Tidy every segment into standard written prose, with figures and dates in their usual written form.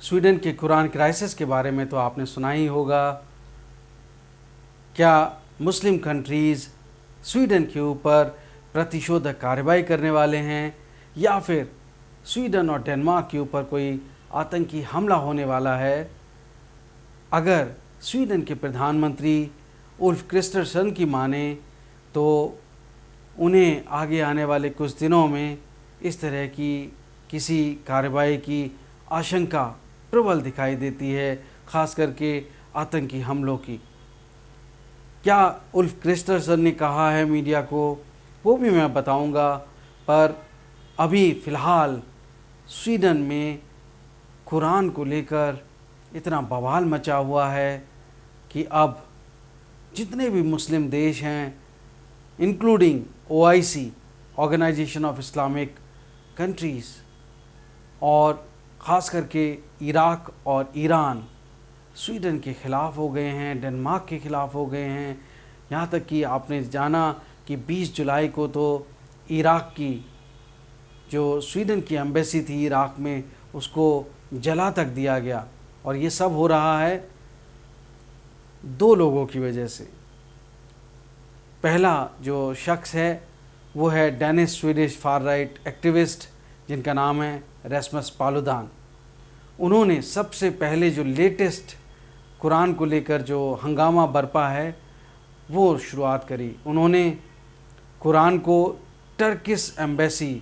Sweden के Quran crisis के बारे में तो आपने सुना ही होगा। क्या मुस्लिम कंट्रीज़ स्वीडन के ऊपर प्रतिशोधक कार्रवाई करने वाले हैं, या फिर स्वीडन और डेनमार्क के ऊपर कोई आतंकी हमला होने वाला है? अगर स्वीडन के प्रधानमंत्री उल्फ क्रिस्टरसन की माने तो उन्हें आगे आने वाले कुछ दिनों में इस तरह की किसी कार्रवाई की आशंका प्रबल दिखाई देती है, ख़ास करके आतंकी हमलों की। क्या उल्फ क्रिस्टरसन ने कहा है मीडिया को, वो भी मैं बताऊंगा। पर अभी फ़िलहाल स्वीडन में कुरान को लेकर इतना बवाल मचा हुआ है कि अब जितने भी मुस्लिम देश हैं, including OIC, organisation of Islamic countries, और ख़ास करके इराक और ईरान स्वीडन के ख़िलाफ़ हो गए हैं, डेनमार्क के ख़िलाफ़ हो गए हैं। यहाँ तक कि आपने जाना कि 20 जुलाई को तो इराक की जो स्वीडन की एम्बेसी थी इराक में, उसको जला तक दिया गया। और ये सब हो रहा है दो लोगों की वजह से। पहला जो शख्स है वो है Danish Swedish far right activist, जिनका नाम है रैस्मस पालुदान। उन्होंने सबसे पहले जो लेटेस्ट कुरान को लेकर जो हंगामा बरपा है वो शुरुआत करी। उन्होंने कुरान को टर्किश एम्बेसी,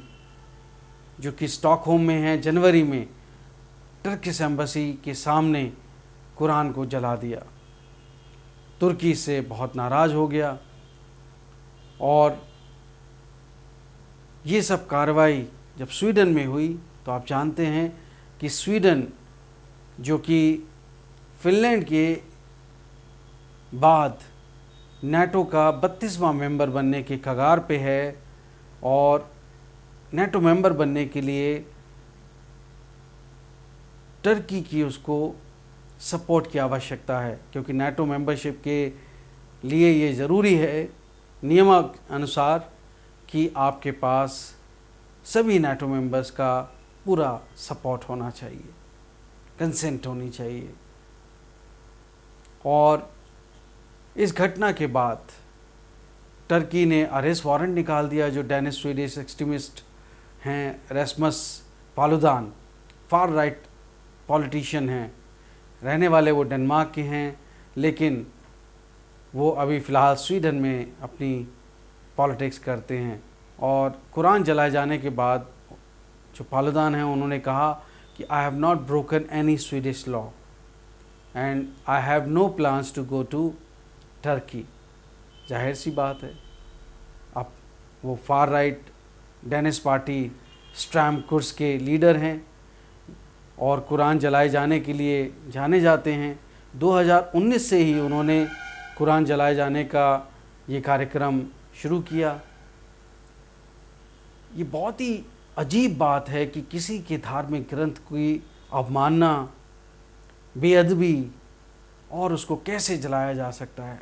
जो कि स्टॉकहोम में है, जनवरी में टर्किश एम्बेसी के सामने कुरान को जला दिया। तुर्की से बहुत नाराज़ हो गया और ये सब कार्रवाई जब स्वीडन में हुई तो आप जानते हैं कि स्वीडन, जो कि फिनलैंड के बाद नेटो का 32वां मेंबर बनने के कगार पे है, और नेटो मेंबर बनने के लिए टर्की की उसको सपोर्ट की आवश्यकता है, क्योंकि नेटो मेंबरशिप के लिए ये ज़रूरी है नियमानुसार कि आपके पास सभी नेटो मेंबर्स का पूरा सपोर्ट होना चाहिए, कंसेंट होनी चाहिए। और इस घटना के बाद टर्की ने अरेस्ट वारंट निकाल दिया। जो डेनिश स्वीडिश एक्सट्रीमिस्ट हैं रैस्मस पालुदान, फार राइट पॉलिटिशियन हैं, रहने वाले वो डेनमार्क के हैं, लेकिन वो अभी फ़िलहाल स्वीडन में अपनी पॉलिटिक्स करते हैं। और कुरान जलाए जाने के बाद जो पालुदान हैं उन्होंने कहा कि I have not broken any Swedish law and I have no plans to go to Turkey. जाहिर सी बात है, अब वो far right Danish party Stram Kurs के लीडर हैं और कुरान जलाए जाने के लिए जाने जाते हैं। 2019 से ही उन्होंने कुरान जलाए जाने का ये कार्यक्रम शुरू किया। ये बहुत ही अजीब बात है कि किसी के धार्मिक ग्रंथ की अवमानना, बेअदबी और उसको कैसे जलाया जा सकता है।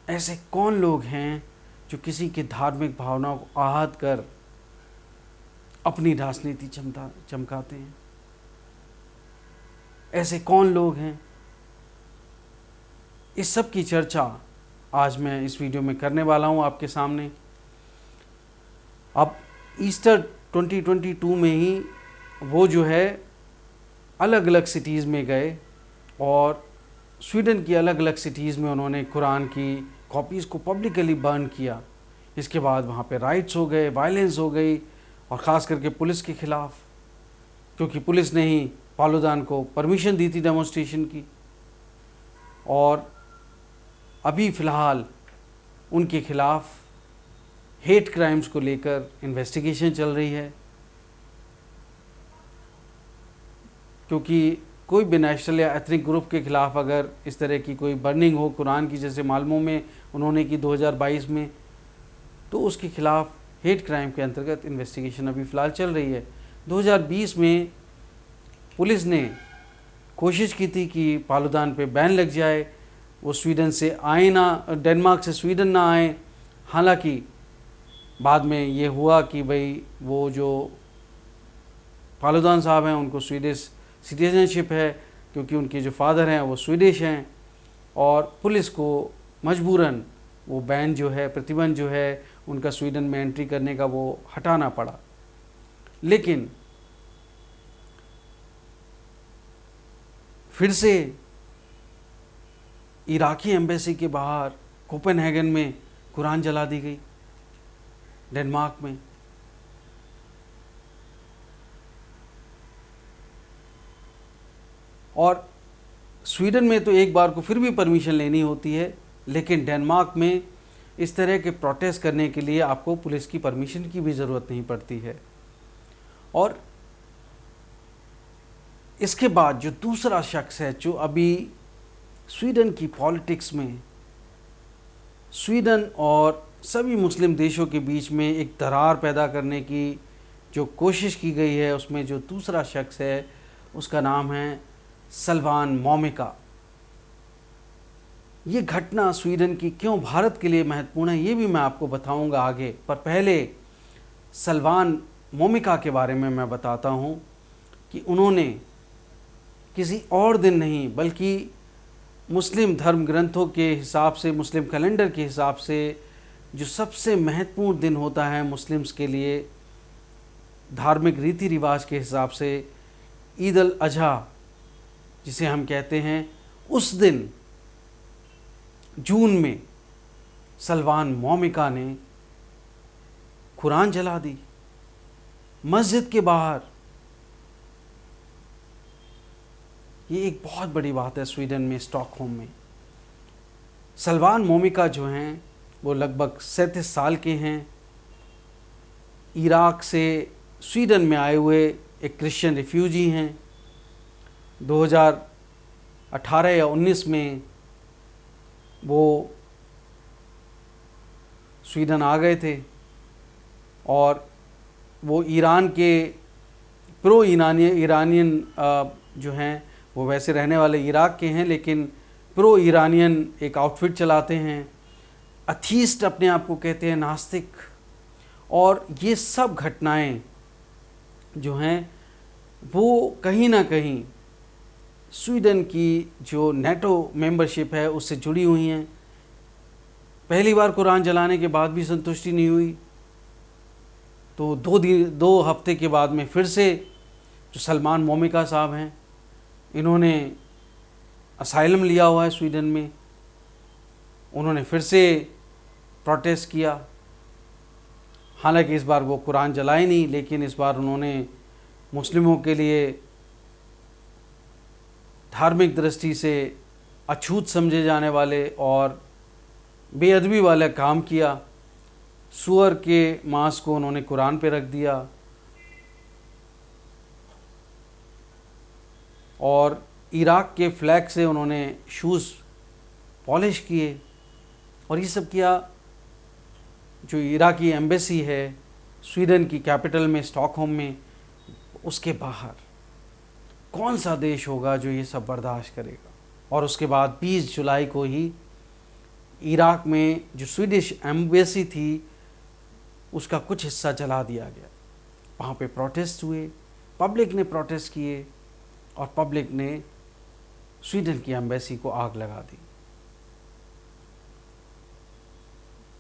ऐसे कौन लोग हैं जो किसी की धार्मिक भावनाओं को आहत कर अपनी राजनीति चमकाते हैं? ऐसे कौन लोग हैं? इस सब की चर्चा आज मैं इस वीडियो में करने वाला हूं आपके सामने। अब ईस्टर 2022 में ही वो जो है अलग अलग सिटीज़ में गए और स्वीडन की अलग अलग सिटीज़ में उन्होंने कुरान की कॉपीज़ को पब्लिकली बर्न किया। इसके बाद वहाँ पे राइट्स हो गए, वायलेंस हो गई, और ख़ास करके पुलिस के ख़िलाफ़, क्योंकि पुलिस ने ही पालुदान को परमिशन दी थी डेमोन्स्ट्रेशन की। और अभी फ़िलहाल उनके ख़िलाफ़ हेट क्राइम्स को लेकर इन्वेस्टिगेशन चल रही है, क्योंकि कोई भी नेशनल या एथनिक ग्रुप के ख़िलाफ़ अगर इस तरह की कोई बर्निंग हो कुरान की, जैसे मालमो में उन्होंने की 2022 में, तो उसके ख़िलाफ़ हेट क्राइम के अंतर्गत इन्वेस्टिगेशन अभी फ़िलहाल चल रही है। 2020 में पुलिस ने कोशिश की थी कि पालुदान पे बैन लग जाए, वो स्वीडन से आए ना, डेनमार्क से स्वीडन ना आए। हालांकि बाद में ये हुआ कि भाई वो जो पालुदान साहब हैं, उनको स्वीडिश सिटीजनशिप है क्योंकि उनके जो फादर हैं वो स्वीडिश हैं, और पुलिस को मजबूरन वो बैन जो है, प्रतिबंध जो है उनका स्वीडन में एंट्री करने का, वो हटाना पड़ा। लेकिन फिर से इराकी एम्बेसी के बाहर कोपेनहेगन में कुरान जला दी गई, डेनमार्क में। और स्वीडन में तो एक बार को फिर भी परमिशन लेनी होती है, लेकिन डेनमार्क में इस तरह के प्रोटेस्ट करने के लिए आपको पुलिस की परमिशन की भी ज़रूरत नहीं पड़ती है। और इसके बाद जो दूसरा शख्स है जो अभी स्वीडन की पॉलिटिक्स में, स्वीडन और सभी मुस्लिम देशों के बीच में एक दरार पैदा करने की जो कोशिश की गई है, उसमें जो दूसरा शख्स है उसका नाम है सलमान मोमिका। ये घटना स्वीडन की क्यों भारत के लिए महत्वपूर्ण है ये भी मैं आपको बताऊंगा आगे, पर पहले सलमान मोमिका के बारे में मैं बताता हूँ कि उन्होंने किसी और दिन नहीं बल्कि मुस्लिम धर्म ग्रंथों के हिसाब से, मुस्लिम कैलेंडर के हिसाब से जो सबसे महत्वपूर्ण दिन होता है मुस्लिम्स के लिए, धार्मिक रीति रिवाज के हिसाब से, ईद अल अजहा जिसे हम कहते हैं, उस दिन जून में सलमान मोमिका ने कुरान जला दी मस्जिद के बाहर। ये एक बहुत बड़ी बात है स्वीडन में, स्टॉकहोम में। सलमान मोमिका जो हैं वो लगभग 37 साल के हैं, इराक से स्वीडन में आए हुए एक क्रिश्चियन रिफ्यूजी हैं। 2018 या 19 में वो स्वीडन आ गए थे और वो ईरान के प्रो ईरानियन जो हैं, वो वैसे रहने वाले इराक के हैं लेकिन प्रो ईरानियन एक आउटफिट चलाते हैं, अथीस्ट अपने आप को कहते हैं, नास्तिक। और ये सब घटनाएं जो हैं वो कहीं ना कहीं स्वीडन की जो नेटो मेंबरशिप है उससे जुड़ी हुई हैं। पहली बार कुरान जलाने के बाद भी संतुष्टि नहीं हुई, तो 2 हफ्ते के बाद में फिर से जो सलमान मोमिका साहब हैं, इन्होंने असाइलम लिया हुआ है स्वीडन में, उन्होंने फिर से प्रोटेस्ट किया। हालांकि इस बार वो कुरान जलाए नहीं, लेकिन इस बार उन्होंने मुस्लिमों के लिए धार्मिक दृष्टि से अछूत समझे जाने वाले और बेअदबी वाला काम किया। सूअर के मांस को उन्होंने कुरान पे रख दिया और इराक के फ्लैग से उन्होंने शूज़ पॉलिश किए, और ये सब किया। जो इराकी एम्बेसी है स्वीडन की कैपिटल में, स्टॉकहोम में, उसके बाहर कौन सा देश होगा जो ये सब बर्दाश्त करेगा। और उसके बाद 20 जुलाई को ही इराक में जो स्वीडिश एम्बेसी थी उसका कुछ हिस्सा जला दिया गया। वहाँ पे प्रोटेस्ट हुए, पब्लिक ने प्रोटेस्ट किए और पब्लिक ने स्वीडन की एम्बेसी को आग लगा दी।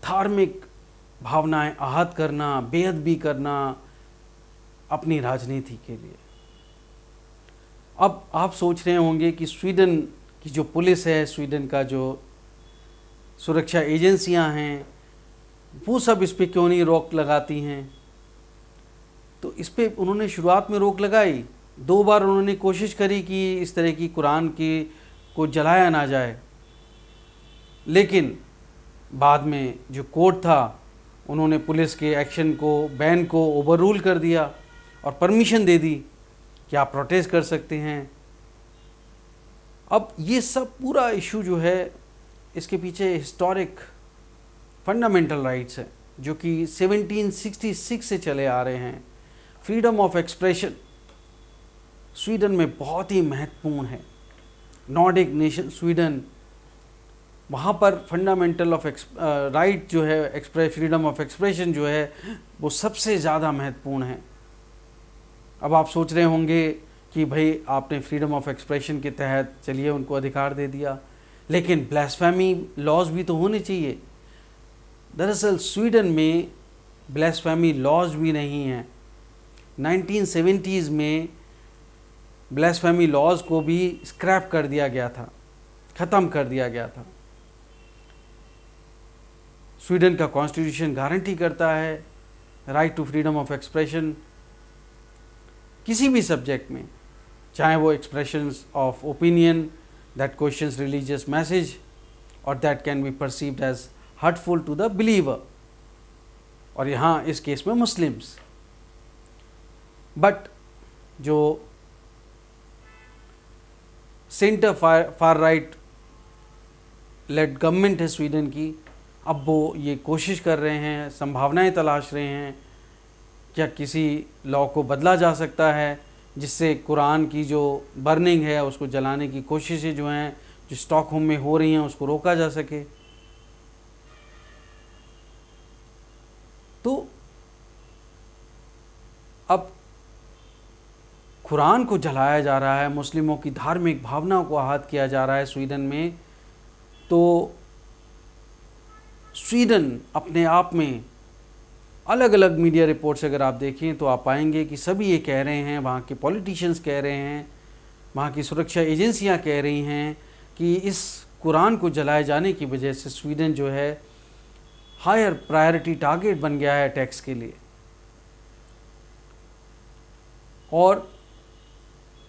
धार्मिक भावनाएं आहत करना, बेअदबी करना अपनी राजनीति के लिए। अब आप सोच रहे होंगे कि स्वीडन की जो पुलिस है, स्वीडन का जो सुरक्षा एजेंसियां हैं, वो सब इस पे क्यों नहीं रोक लगाती हैं। तो इस पे उन्होंने शुरुआत में रोक लगाई, 2 बार उन्होंने कोशिश करी कि इस तरह की कुरान की को जलाया ना जाए, लेकिन बाद में जो कोर्ट था उन्होंने पुलिस के एक्शन को, बैन को ओवररूल कर दिया और परमिशन दे दी कि आप प्रोटेस्ट कर सकते हैं। अब ये सब पूरा इशू जो है, इसके पीछे हिस्टोरिक फंडामेंटल राइट्स हैं जो कि 1766 से चले आ रहे हैं। फ्रीडम ऑफ एक्सप्रेशन स्वीडन में बहुत ही महत्वपूर्ण है। नॉर्डिक नेशन स्वीडन, वहाँ पर फंडामेंटल ऑफ राइट जो है, फ्रीडम ऑफ एक्सप्रेशन जो है वो सबसे ज़्यादा महत्वपूर्ण है। अब आप सोच रहे होंगे कि भाई आपने फ्रीडम ऑफ एक्सप्रेशन के तहत चलिए उनको अधिकार दे दिया, लेकिन ब्lasphemy लॉज भी तो होने चाहिए। दरअसल स्वीडन में ब्lasphemy लॉज भी नहीं हैं। 1970s में ब्lasphemy लॉज को भी स्क्रैप कर दिया गया था, ख़त्म कर दिया गया था। स्वीडन का कॉन्स्टिट्यूशन गारंटी करता है right to freedom of expression किसी भी सब्जेक्ट में, चाहे वो expressions of opinion that questions religious message और that can be perceived as hurtful to the believer, और यहाँ इस केस में मुस्लिम्स। बट जो centre far right led government है स्वीडन की, अब वो ये कोशिश कर रहे हैं, संभावनाएं तलाश रहे हैं क्या किसी लॉ को बदला जा सकता है जिससे कुरान की जो बर्निंग है, उसको जलाने की कोशिशें जो हैं, जो स्टॉकहोम में हो रही हैं, उसको रोका जा सके। तो अब कुरान को जलाया जा रहा है, मुस्लिमों की धार्मिक भावनाओं को आहत किया जा रहा है स्वीडन में। तो स्वीडन अपने आप में अलग अलग मीडिया रिपोर्ट्स अगर आप देखें तो आप पाएंगे कि सभी ये कह रहे हैं, वहाँ के पॉलिटिशियंस कह रहे हैं, वहाँ की सुरक्षा एजेंसियाँ कह रही हैं कि इस कुरान को जलाए जाने की वजह से स्वीडन जो है हायर प्रायोरिटी टारगेट बन गया है टैक्स के लिए। और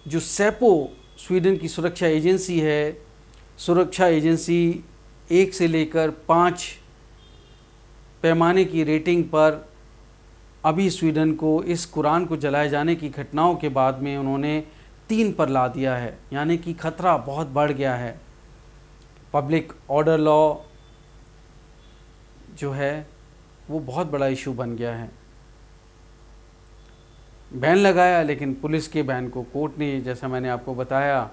जो सेपो स्वीडन की सुरक्षा एजेंसी है, सुरक्षा एजेंसी 1 से लेकर 5 पैमाने की रेटिंग पर अभी स्वीडन को इस कुरान को जलाए जाने की घटनाओं के बाद में उन्होंने 3 पर ला दिया है, यानी कि खतरा बहुत बढ़ गया है। पब्लिक ऑर्डर लॉ जो है वो बहुत बड़ा इशू बन गया है। बैन लगाया, लेकिन पुलिस के बैन को कोर्ट ने, जैसा मैंने आपको बताया,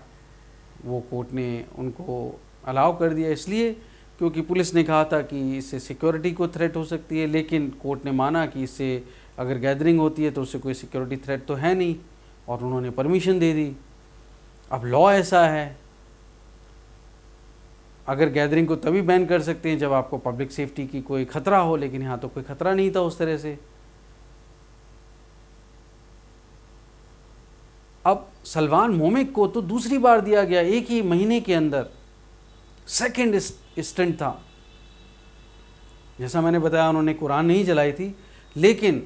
वो कोर्ट ने उनको अलाउ कर दिया, इसलिए क्योंकि पुलिस ने कहा था कि इससे सिक्योरिटी को थ्रेट हो सकती है, लेकिन कोर्ट ने माना कि इससे अगर गैदरिंग होती है तो उससे कोई सिक्योरिटी थ्रेट तो है नहीं, और उन्होंने परमिशन दे दी। अब लॉ ऐसा है, अगर गैदरिंग को तभी बैन कर सकते हैं जब आपको पब्लिक सेफ्टी की कोई खतरा हो, लेकिन यहाँ तो कोई खतरा नहीं था उस तरह से। अब सलमान मोमिक को तो दूसरी बार दिया गया, एक ही महीने के अंदर, सेकंड स्टंट था। जैसा मैंने बताया उन्होंने कुरान नहीं जलाई थी, लेकिन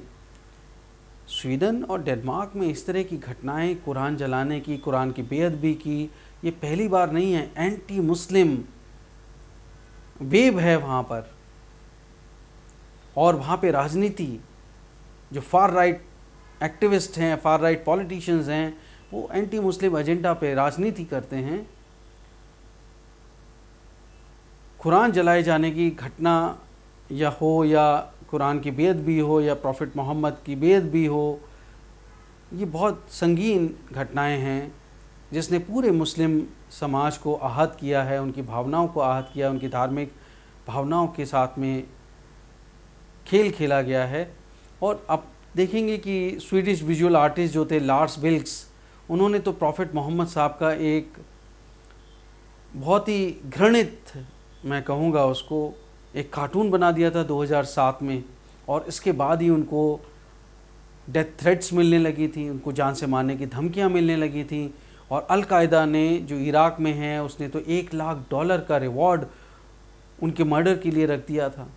स्वीडन और डेनमार्क में इस तरह की घटनाएं, कुरान जलाने की, कुरान की बेअदबी की, ये पहली बार नहीं है। एंटी मुस्लिम वेव है वहाँ पर, और वहाँ पे राजनीति, जो फार राइट एक्टिविस्ट हैं, फार राइट पॉलिटिशियंस हैं, वो एंटी मुस्लिम एजेंडा पे राजनीति करते हैं। कुरान जलाए जाने की घटना या हो, या कुरान की बेअदबी हो, या प्रॉफिट मोहम्मद की बेअदबी हो, ये बहुत संगीन घटनाएं हैं जिसने पूरे मुस्लिम समाज को आहत किया है, उनकी भावनाओं को आहत किया, उनकी धार्मिक भावनाओं के साथ में खेल खेला गया है। और अब देखेंगे कि स्वीडिश विजुअल आर्टिस्ट जो थे लार्स विल्क्स, उन्होंने तो प्रॉफिट मोहम्मद साहब का एक बहुत ही घृणित, मैं कहूँगा उसको, एक कार्टून बना दिया था 2007 में, और इसके बाद ही उनको डेथ थ्रेट्स मिलने लगी थी, उनको जान से मारने की धमकियाँ मिलने लगी थी। और अलकायदा ने, जो इराक में है, उसने तो $1 लाख का रिवॉर्ड उनके मर्डर के लिए रख दिया था।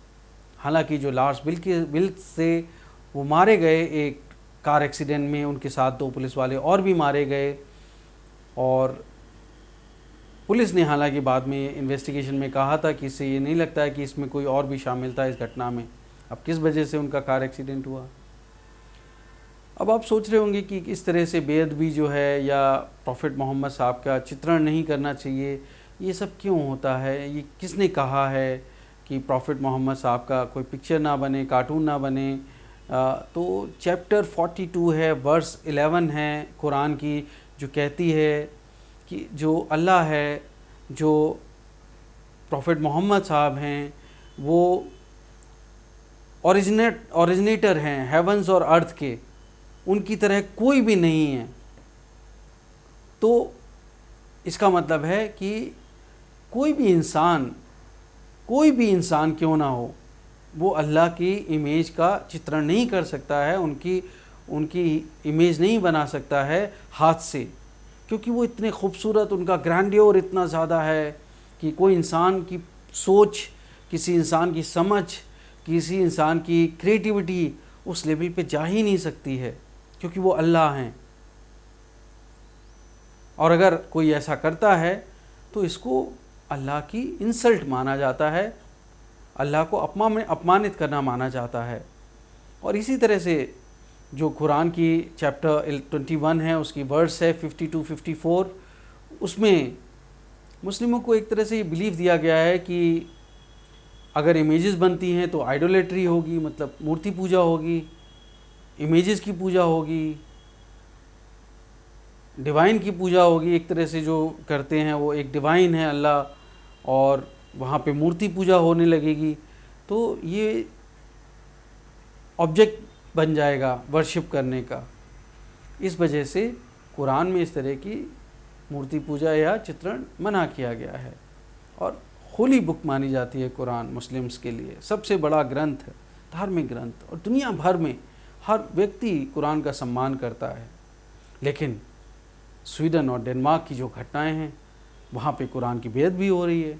हालांकि जो लार्स विल्क्स से वो मारे गए एक कार एक्सीडेंट में, उनके साथ 2 पुलिस वाले और भी मारे गए, और पुलिस ने हालांकि बाद में इन्वेस्टिगेशन में कहा था कि इससे ये नहीं लगता है कि इसमें कोई और भी शामिल था इस घटना में। अब किस वजह से उनका कार एक्सीडेंट हुआ। अब आप सोच रहे होंगे कि इस तरह से बेअदबी जो है, या प्रॉफिट मोहम्मद साहब का चित्रण नहीं करना चाहिए, ये सब क्यों होता है, ये किसने कहा है कि प्रॉफिट मोहम्मद साहब का कोई पिक्चर ना बने, कार्टून ना बने। तो चैप्टर 42 है, वर्स 11 है कुरान की, जो कहती है कि जो अल्लाह है, जो प्रॉफिट मोहम्मद साहब हैं, वो ओरिजिनेटर हैं हेवंस और अर्थ के, उनकी तरह कोई भी नहीं है, तो इसका मतलब है कि कोई भी इंसान क्यों ना हो, वो अल्लाह की इमेज का चित्रण नहीं कर सकता है, उनकी उनकी इमेज नहीं बना सकता है हाथ से, क्योंकि वो इतने खूबसूरत, उनका ग्रैंडियोर इतना ज़्यादा है कि कोई इंसान की सोच, किसी इंसान की समझ, किसी इंसान की क्रिएटिविटी उस लेवल पे जा ही नहीं सकती है, क्योंकि वो अल्लाह हैं। और अगर कोई ऐसा करता है तो इसको अल्लाह की इंसल्ट माना जाता है, अल्लाह को अपमानित करना माना जाता है। और इसी तरह से जो कुरान की चैप्टर 21 है, उसकी वर्स है 52-54, उसमें मुस्लिमों को एक तरह से ये बिलीव दिया गया है कि अगर इमेजेस बनती हैं तो आइडोलेट्री होगी, मतलब मूर्ति पूजा होगी, इमेजेस की पूजा होगी, डिवाइन की पूजा होगी। एक तरह से जो करते हैं वो एक डिवाइन है अल्लाह, और वहाँ पे मूर्ति पूजा होने लगेगी, तो ये ऑब्जेक्ट बन जाएगा वर्शिप करने का। इस वजह से कुरान में इस तरह की मूर्ति पूजा या चित्रण मना किया गया है। और होली बुक मानी जाती है कुरान मुस्लिम्स के लिए, सबसे बड़ा ग्रंथ है, धार्मिक ग्रंथ, और दुनिया भर में हर व्यक्ति कुरान का सम्मान करता है। लेकिन स्वीडन और डेनमार्क की जो घटनाएं हैं, वहाँ पे कुरान की बेइज्जती भी हो रही है,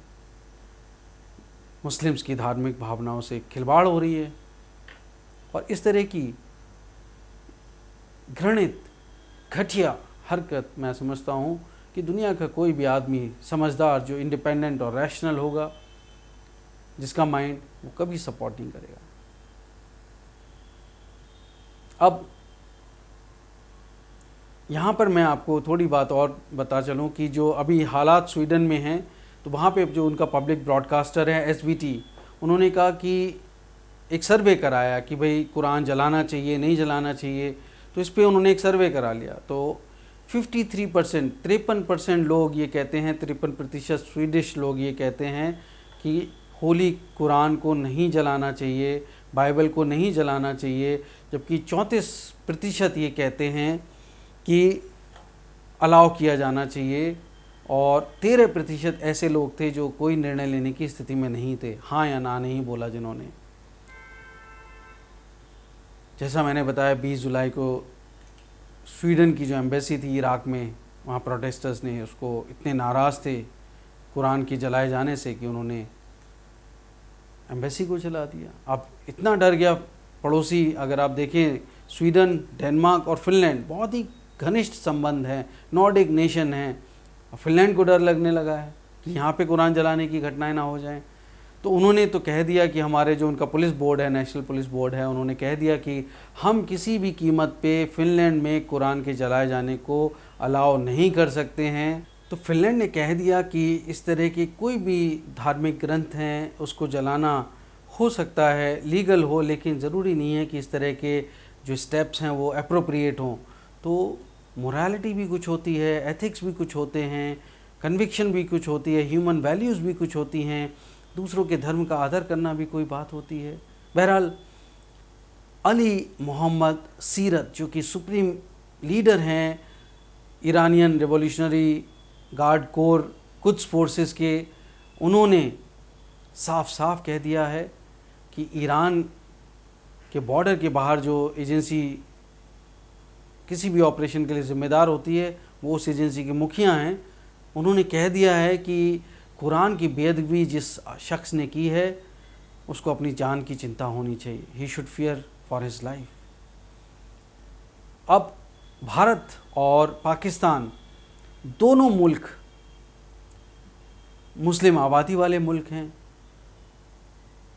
मुस्लिम्स की धार्मिक भावनाओं से खिलवाड़ हो रही है, और इस तरह की घृणित, घटिया हरकत मैं समझता हूँ कि दुनिया का कोई भी आदमी समझदार, जो इंडिपेंडेंट और रैशनल होगा, जिसका माइंड, वो कभी सपोर्ट नहीं करेगा। अब यहाँ पर मैं आपको थोड़ी बात और बता चलूँ कि जो अभी हालात स्वीडन में हैं, तो वहाँ पे जो उनका पब्लिक ब्रॉडकास्टर है SVT, उन्होंने कहा कि एक सर्वे कराया कि भाई कुरान जलाना चाहिए नहीं जलाना चाहिए, तो इस पे उन्होंने एक सर्वे करा लिया। तो 53%, 53% लोग ये कहते हैं, 53% स्वीडिश लोग ये कहते हैं कि होली कुरान को नहीं जलाना चाहिए, बाइबल को नहीं जलाना चाहिए, जबकि 34% ये कहते हैं कि अलाउ किया जाना चाहिए, और 13% ऐसे लोग थे जो कोई निर्णय लेने की स्थिति में नहीं थे, हाँ या ना नहीं बोला जिन्होंने। जैसा मैंने बताया 20 जुलाई को स्वीडन की जो एम्बेसी थी इराक में, वहाँ प्रोटेस्टर्स ने उसको इतने नाराज़ थे कुरान के जलाए जाने से कि उन्होंने एम्बेसी को जला दिया। अब इतना डर गया पड़ोसी, अगर आप देखें स्वीडन, डेनमार्क और फिनलैंड बहुत ही घनिष्ठ संबंध है, नॉर्डिक नेशन है, और फिनलैंड को डर लगने लगा है कि यहाँ पे कुरान जलाने की घटनाएं ना हो जाएं। तो उन्होंने तो कह दिया कि हमारे जो उनका पुलिस बोर्ड है, नेशनल पुलिस बोर्ड है, उन्होंने कह दिया कि हम किसी भी कीमत पे फिनलैंड में कुरान के जलाए जाने को अलाउ नहीं कर सकते हैं। तो फिनलैंड ने कह दिया कि इस तरह के कोई भी धार्मिक ग्रंथ हैं उसको जलाना हो सकता है, लीगल हो, लेकिन ज़रूरी नहीं है कि इस तरह के जो स्टेप्स हैं वो अप्रोप्रिएट हों। तो मोरालिटी भी कुछ होती है, एथिक्स भी कुछ होते हैं, कन्विक्शन भी कुछ होती है, ह्यूमन वैल्यूज़ भी कुछ होती हैं, दूसरों के धर्म का आदर करना भी कोई बात होती है। बहरहाल अली मोहम्मद सीरत, जो कि सुप्रीम लीडर हैं Iranian revolutionary guard core Quds forces के, उन्होंने साफ साफ कह दिया है कि ईरान के बॉर्डर के बाहर जो एजेंसी किसी भी ऑपरेशन के लिए ज़िम्मेदार होती है, वो उस एजेंसी के मुखिया हैं। उन्होंने कह दिया है कि कुरान की बेअदबी जिस शख्स ने की है उसको अपनी जान की चिंता होनी चाहिए, he should fear for his life. अब भारत और पाकिस्तान दोनों मुल्क मुस्लिम आबादी वाले मुल्क हैं।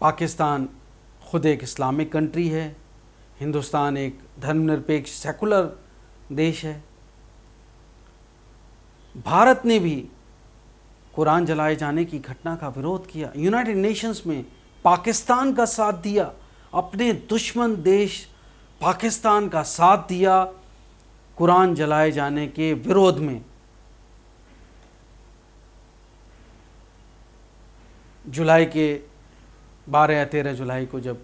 पाकिस्तान खुद एक इस्लामिक कंट्री है, हिंदुस्तान एक धर्मनिरपेक्ष सेकुलर देश है। भारत ने भी कुरान जलाए जाने की घटना का विरोध किया, यूनाइटेड नेशंस में पाकिस्तान का साथ दिया, अपने दुश्मन देश पाकिस्तान का साथ दिया कुरान जलाए जाने के विरोध में। जुलाई के 12 या 13 जुलाई को जब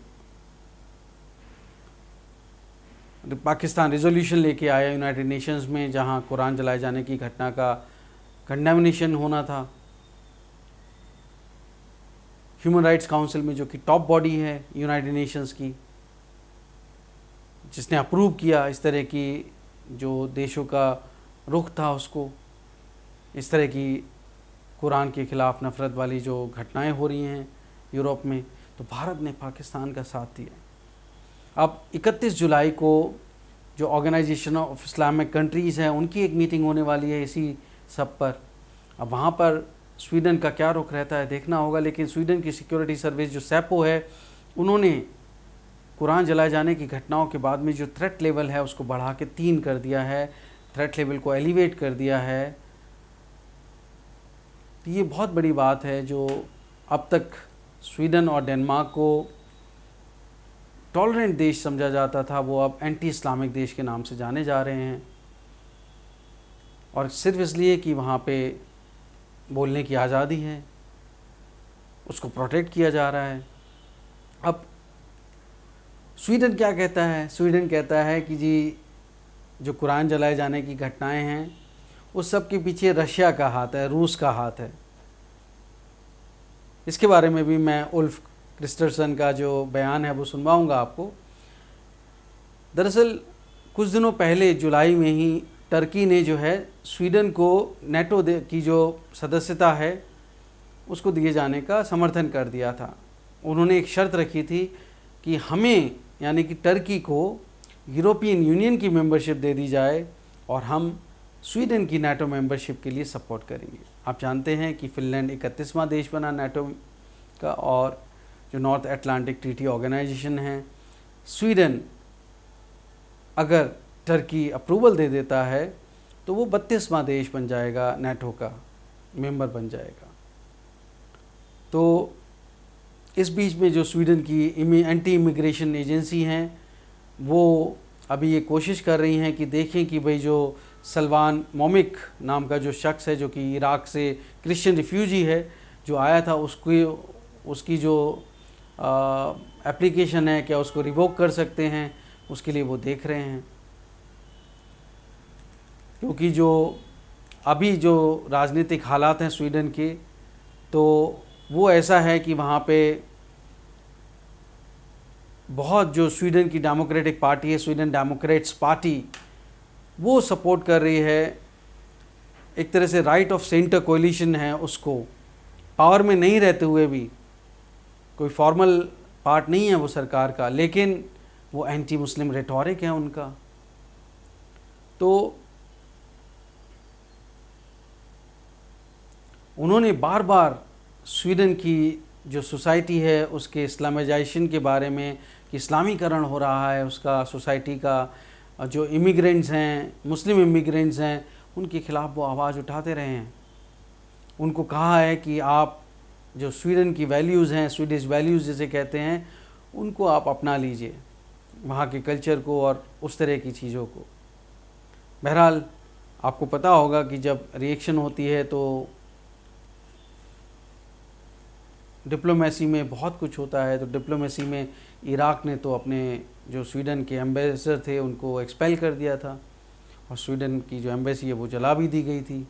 पाकिस्तान रिजोल्यूशन लेके आया यूनाइटेड नेशंस में, जहां कुरान जलाए जाने की घटना का कंडेमनेशन होना था। ह्यूमन राइट्स काउंसिल में, जो कि टॉप बॉडी है यूनाइटेड नेशंस की, जिसने अप्रूव किया इस तरह की जो देशों का रुख था उसको, इस तरह की कुरान के ख़िलाफ़ नफ़रत वाली जो घटनाएं हो रही हैं यूरोप में, तो भारत ने पाकिस्तान का साथ दिया। अब 31 जुलाई को जो ऑर्गेनाइजेशन ऑफ इस्लामिक कंट्रीज़ हैं उनकी एक मीटिंग होने वाली है इसी सब पर। अब वहाँ पर स्वीडन का क्या रुख रहता है देखना होगा, लेकिन स्वीडन की सिक्योरिटी सर्विस जो सैपो है, उन्होंने कुरान जलाए जाने की घटनाओं के बाद में जो थ्रेट लेवल है उसको बढ़ा के 3 कर दिया है, थ्रेट लेवल को एलिवेट कर दिया है। तो ये बहुत बड़ी बात है। जो अब तक स्वीडन और डेनमार्क को टॉलरेंट देश समझा जाता था, वो अब एंटी इस्लामिक देश के नाम से जाने जा रहे हैं, और सिर्फ इसलिए कि वहाँ पे बोलने की आज़ादी है, उसको प्रोटेक्ट किया जा रहा है। अब स्वीडन क्या कहता है? स्वीडन कहता है कि जी जो कुरान जलाए जाने की घटनाएं हैं उस सब के पीछे रशिया का हाथ है, रूस का हाथ है। इसके बारे में भी मैं उल्फ क्रिस्टरसन का जो बयान है वो सुनवाऊंगा आपको। दरअसल कुछ दिनों पहले जुलाई में ही टर्की ने जो है स्वीडन को नेटो की जो सदस्यता है उसको दिए जाने का समर्थन कर दिया था। उन्होंने एक शर्त रखी थी कि हमें, यानी कि टर्की को, यूरोपियन यूनियन की मेंबरशिप दे दी जाए और हम स्वीडन की नाटो मेंबरशिप के लिए सपोर्ट करेंगे। आप जानते हैं कि फ़िनलैंड 31वां देश बना नाटो का, और जो नॉर्थ अटलांटिक ट्रीटी ऑर्गेनाइजेशन है, स्वीडन अगर टर्की अप्रूवल दे देता है तो वो 32वां देश बन जाएगा, नाटो का मेंबर बन जाएगा। तो इस बीच में जो स्वीडन की एंटी इमिग्रेशन एजेंसी हैं वो अभी ये कोशिश कर रही हैं कि देखें कि भाई जो सलमान मोमिक नाम का जो शख्स है, जो कि इराक से क्रिश्चियन रिफ्यूजी है जो आया था, उसकी जो एप्लीकेशन है, क्या उसको रिवोक कर सकते हैं, उसके लिए वो देख रहे हैं। क्योंकि जो अभी जो राजनीतिक हालात हैं स्वीडन के, तो वो ऐसा है कि वहाँ पे बहुत जो स्वीडन की डेमोक्रेटिक पार्टी है, स्वीडन डेमोक्रेट्स पार्टी, वो सपोर्ट कर रही है, एक तरह से राइट ऑफ सेंटर कोलिशन है उसको, पावर में नहीं रहते हुए भी, कोई फॉर्मल पार्ट नहीं है वो सरकार का, लेकिन वो एंटी मुस्लिम रेटोरिक है उनका। तो उन्होंने बार बार स्वीडन की जो सोसाइटी है उसके इस्लामाइजेशन के बारे में, कि इस्लामीकरण हो रहा है उसका, सोसाइटी का, जो इमिग्रेंट्स हैं, मुस्लिम इमिग्रेंट्स हैं, उनके ख़िलाफ़ वो आवाज़ उठाते रहे हैं। उनको कहा है कि आप जो स्वीडन की वैल्यूज़ हैं, स्वीडिश वैल्यूज़ जिसे कहते हैं, उनको आप अपना लीजिए, वहाँ के कल्चर को और उस तरह की चीज़ों को। बहरहाल आपको पता होगा कि जब रिएक्शन होती है तो डिप्लोमेसी में बहुत कुछ होता है। तो डिप्लोमेसी में इराक ने तो अपने जो स्वीडन के एम्बेसडर थे उनको एक्सपेल कर दिया था, और स्वीडन की जो एम्बेसी है वो जला भी दी गई थी।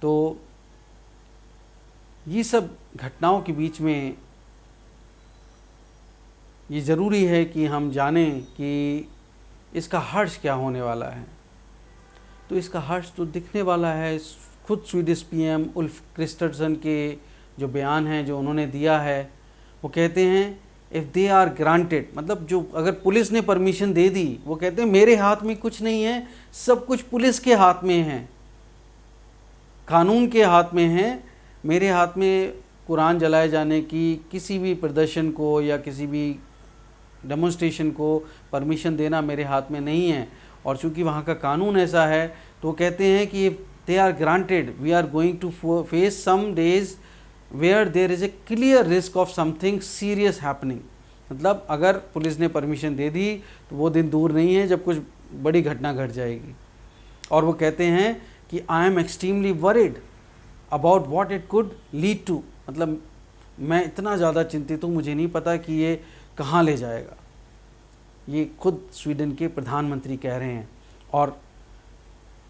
तो ये सब घटनाओं के बीच में ये ज़रूरी है कि हम जानें कि इसका हर्ष क्या होने वाला है। तो इसका हर्ष तो दिखने वाला है। खुद स्वीडिश पीएम उल्फ क्रिस्टरसन के जो बयान है जो उन्होंने दिया है, वो कहते हैं इफ़ दे आर ग्रांटेड, मतलब जो अगर पुलिस ने परमिशन दे दी, वो कहते हैं मेरे हाथ में कुछ नहीं है, सब कुछ पुलिस के हाथ में है, कानून के हाथ में है। मेरे हाथ में कुरान जलाए जाने की किसी भी प्रदर्शन को या किसी भी डेमोन्स्ट्रेशन को परमिशन देना मेरे हाथ में नहीं है। और चूँकि वहाँ का कानून ऐसा है, तो कहते हैं कि if they are granted we are going to face some days where there is a clear risk of something serious happening. मतलब अगर पुलिस ने परमिशन दे दी तो वो दिन दूर नहीं है जब कुछ बड़ी घटना घट जाएगी। और वो कहते हैं कि I am extremely worried about what it could lead to, मतलब मैं इतना ज़्यादा चिंतित हूँ, मुझे नहीं पता कि ये कहाँ ले जाएगा। ये खुद स्वीडन के प्रधानमंत्री कह रहे हैं। और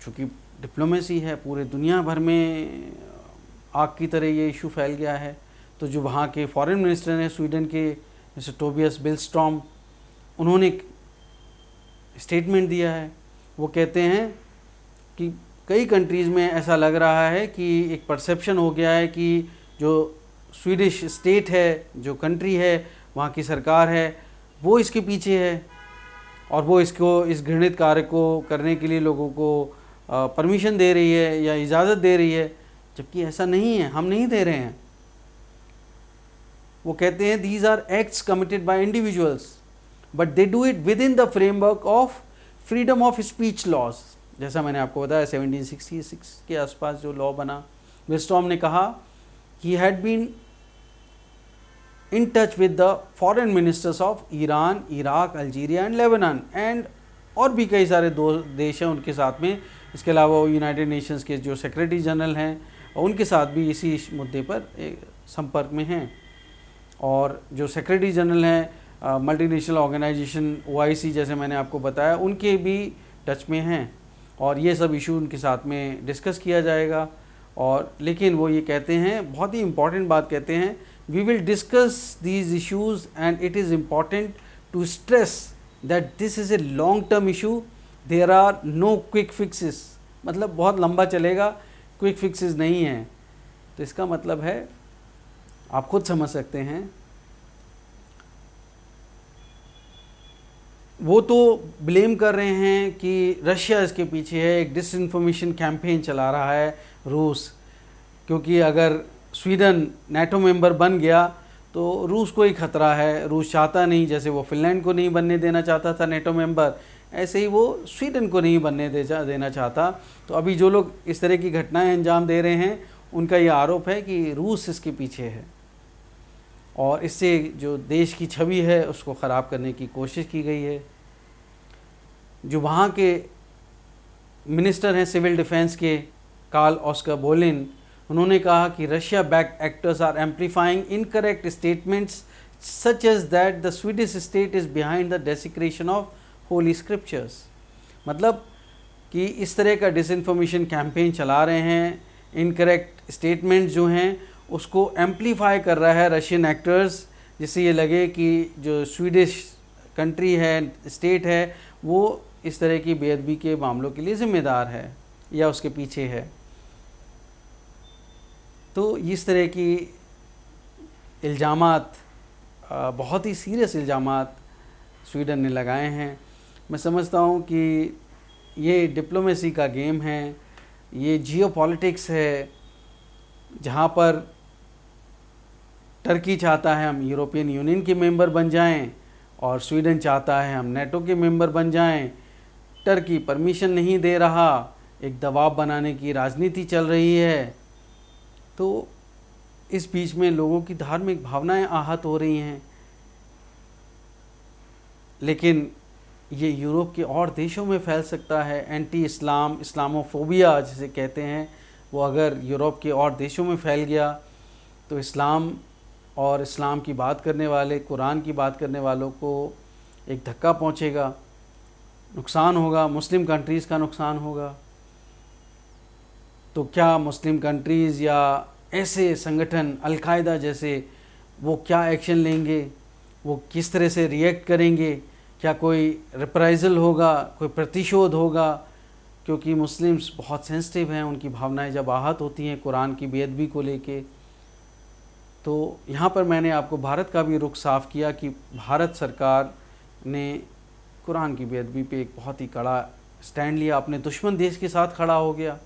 चूँकि डिप्लोमेसी है, पूरे दुनिया भर में आग की तरह ये इशू फैल गया है, तो जो वहाँ के फॉरेन मिनिस्टर हैं स्वीडन के, मिस्टर टोबियस बिलस्ट्रॉम, उन्होंने एक स्टेटमेंट दिया है। वो कहते हैं कि कई कंट्रीज़ में ऐसा लग रहा है कि एक परसेप्शन हो गया है कि जो स्वीडिश स्टेट है, जो कंट्री है, वहाँ की सरकार है, वो इसके पीछे है और वो इसको, इस घृणित कार्य को करने के लिए लोगों को परमिशन दे रही है या इजाज़त दे रही है, जबकि ऐसा नहीं है, हम नहीं दे रहे हैं। वो कहते हैं these are acts committed by individuals but they do it within the framework of freedom of speech laws. जैसा मैंने आपको बताया 1766 के आसपास जो लॉ बना। बिलस्ट्रॉम ने कहा he had been in touch with the foreign ministers of Iran, Iraq, Algeria and Lebanon and और भी कई सारे देश हैं उनके साथ में। इसके अलावा वो यूनाइटेड नेशंस के जो सेक्रेटरी जनरल हैं उनके साथ भी इसी मुद्दे पर संपर्क में हैं। और जो सेक्रेटरी जनरल हैं मल्टीनेशनल ऑर्गेनाइजेशन OIC, जैसे मैंने आपको बताया, उनके भी टच में हैं और ये सब इशू उनके साथ में डिस्कस किया जाएगा। और लेकिन वो ये कहते हैं, बहुत ही इम्पॉर्टेंट बात कहते हैं, we will discuss these issues and it is important to stress that this is a long term issue, there are no quick fixes. मतलब बहुत लंबा चलेगा, क्विक फिक्सेस नहीं हैं। तो इसका मतलब है, आप खुद समझ सकते हैं, वो तो ब्लेम कर रहे हैं कि रशिया इसके पीछे है, एक डिसइंफॉर्मेशन कैंपेन चला रहा है रूस, क्योंकि अगर स्वीडन नेटो मेंबर बन गया तो रूस को ही खतरा है। रूस चाहता नहीं, जैसे वो फिनलैंड को नहीं बनने देना चाहता था नेटो मेंबर, ऐसे ही वो स्वीडन को नहीं बनने देना चाहता। तो अभी जो लोग इस तरह की घटनाएं अंजाम दे रहे हैं, उनका ये आरोप है कि रूस इसके पीछे है और इससे जो देश की छवि है उसको ख़राब करने की कोशिश की गई है। जो वहाँ के मिनिस्टर हैं सिविल डिफेंस के, कार्ल ऑस्कर बोलिन, उन्होंने कहा कि Russia backed actors are amplifying incorrect statements such as that the Swedish state is behind the desecration of holy scriptures. मतलब कि इस तरह का डिसइंफॉर्मेशन कैंपेन चला रहे हैं, इनकरेक्ट स्टेटमेंट जो हैं उसको एम्प्लीफाई कर रहा है रशियन एक्टर्स, जिससे ये लगे कि जो स्वीडिश कंट्री है, स्टेट है, वो इस तरह की बेअदबी के मामलों के लिए ज़िम्मेदार है या उसके पीछे है। तो इस तरह की इल्ज़ामात, बहुत ही सीरियस इल्ज़ामात स्वीडन ने लगाए हैं। मैं समझता हूँ कि ये डिप्लोमेसी का गेम है, ये जियोपॉलिटिक्स है, जहाँ पर टर्की चाहता है हम यूरोपियन यूनियन के मेंबर बन जाएं और स्वीडन चाहता है हम नेटो के मेंबर बन जाएं। टर्की परमिशन नहीं दे रहा, एक दबाव बनाने की राजनीति चल रही है। तो इस बीच में लोगों की धार्मिक भावनाएं आहत हो रही हैं। लेकिन ये यूरोप के और देशों में फैल सकता है। एंटी इस्लाम, इस्लामोफोबिया जिसे कहते हैं, वो अगर यूरोप के और देशों में फैल गया तो इस्लाम और इस्लाम की बात करने वाले, कुरान की बात करने वालों को एक धक्का पहुंचेगा, नुकसान होगा, मुस्लिम कंट्रीज़ का नुकसान होगा। तो क्या मुस्लिम कंट्रीज़ या ऐसे संगठन अल-कायदा जैसे, वो क्या एक्शन लेंगे, वो किस तरह से रिएक्ट करेंगे, क्या कोई रिप्राइजल होगा, कोई प्रतिशोध होगा? क्योंकि मुस्लिम्स बहुत सेंसिटिव हैं, उनकी भावनाएं जब आहत होती हैं कुरान की बेअदबी को लेके। तो यहाँ पर मैंने आपको भारत का भी रुख साफ किया कि भारत सरकार ने कुरान की बेअदबी पे एक बहुत ही कड़ा स्टैंड लिया, अपने दुश्मन देश के साथ खड़ा हो गया।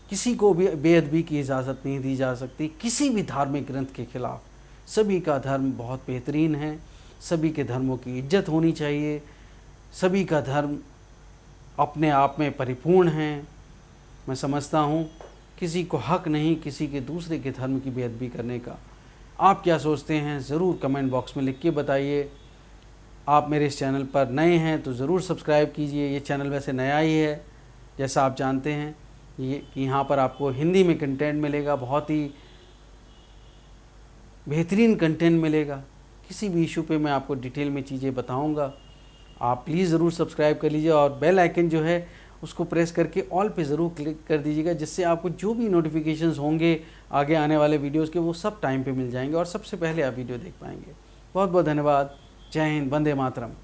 किसी को भी बेअदबी की इजाज़त नहीं दी जा सकती, किसी भी धार्मिक ग्रंथ के खिलाफ। सभी का धर्म बहुत बेहतरीन है, सभी के धर्मों की इज्जत होनी चाहिए, सभी का धर्म अपने आप में परिपूर्ण है। मैं समझता हूँ किसी को हक नहीं किसी के दूसरे के धर्म की बेअदबी करने का। आप क्या सोचते हैं ज़रूर कमेंट बॉक्स में लिख के बताइए। आप मेरे इस चैनल पर नए हैं तो ज़रूर सब्सक्राइब कीजिए। ये चैनल वैसे नया ही है, जैसा आप जानते हैं। ये यहाँ पर आपको हिंदी में कंटेंट मिलेगा, बहुत ही बेहतरीन कंटेंट मिलेगा किसी भी इशू पे मैं आपको डिटेल में चीज़ें बताऊंगा। आप प्लीज़ ज़रूर सब्सक्राइब कर लीजिए और बेल आइकन जो है उसको प्रेस करके ऑल पे ज़रूर क्लिक कर दीजिएगा, जिससे आपको जो भी नोटिफिकेशंस होंगे आगे आने वाले वीडियोस के वो सब टाइम पे मिल जाएंगे और सबसे पहले आप वीडियो देख पाएंगे। बहुत बहुत धन्यवाद। जय हिंद, वंदे मातरम।